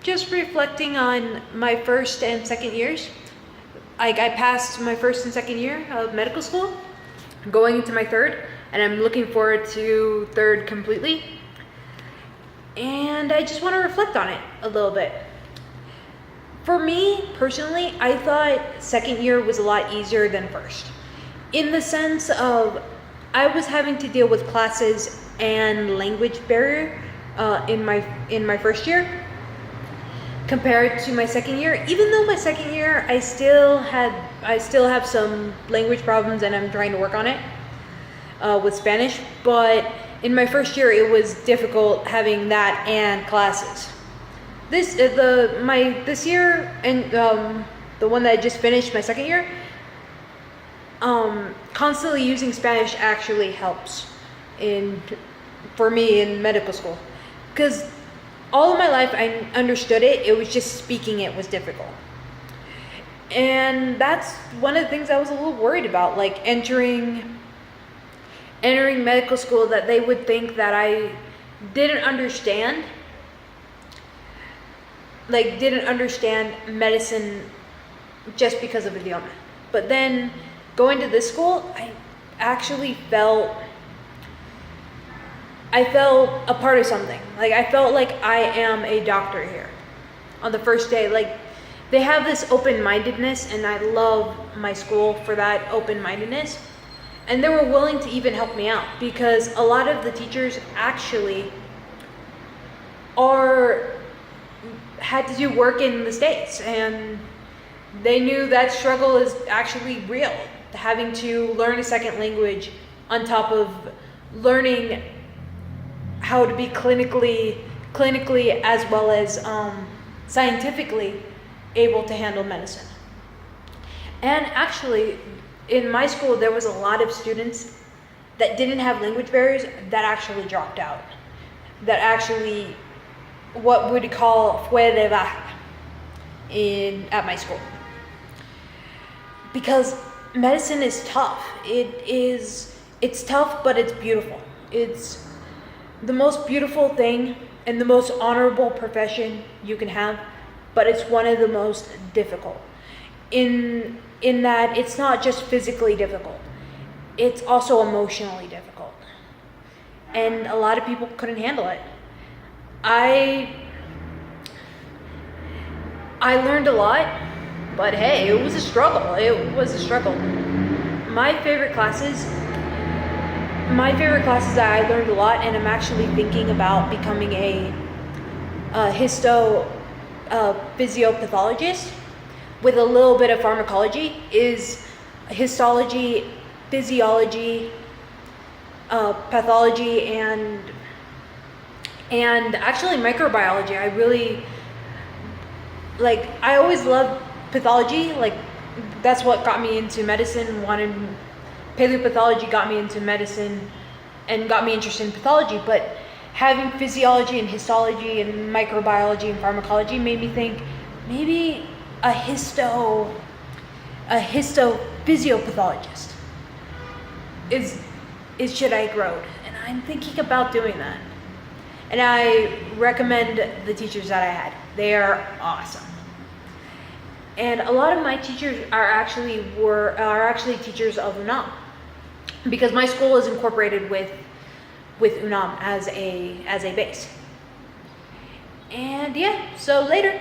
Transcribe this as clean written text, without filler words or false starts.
Just reflecting on my first and second years. I passed my first and second year of medical school, going into my third, and I'm looking forward to third completely. And I just want to reflect on it a little bit. For me, personally, I thought second year was a lot easier than first. In the sense of, I was having to deal with classes and language barrier in my first year compared to my second year. Even though my second year I still have some language problems and I'm trying to work on it with Spanish, but in my first year it was difficult having that and classes. This year and the one that I just finished, my second year, constantly using Spanish actually helps for me in medical school, because all of my life I understood it. It was just speaking it was difficult, and that's one of the things I was a little worried about, like entering medical school, that they would think that I didn't understand medicine just because of idioma. But then going to this school, I actually felt a part of something. Like, I felt like I am a doctor here on the first day. Like, they have this open-mindedness, and I love my school for that open-mindedness. And they were willing to even help me out, because a lot of the teachers actually had to do work in the States, and they knew that struggle is actually real, having to learn a second language on top of learning how to be clinically as well as scientifically able to handle medicine. And actually, in my school, there was a lot of students that didn't have language barriers that actually dropped out, that actually what would call fue de baja at my school. Because medicine is tough. It's tough, but it's beautiful. It's the most beautiful thing and the most honorable profession you can have, but it's one of the most difficult. In that it's not just physically difficult, it's also emotionally difficult. And a lot of people couldn't handle it. I learned a lot, but hey, it was a struggle. My favorite classes that I learned a lot, and I'm actually thinking about becoming a physiopathologist with a little bit of pharmacology, is histology, physiology, pathology, and actually microbiology. I always loved pathology. Like, that's what got me into medicine. Paleopathology got me into medicine and got me interested in pathology, but having physiology and histology and microbiology and pharmacology made me think maybe a histophysiopathologist is should I grow, and I'm thinking about doing that. And I recommend the teachers that I had. They are awesome. And a lot of my teachers are actually teachers of UNAM, because my school is incorporated with UNAM as a base. And yeah, so later.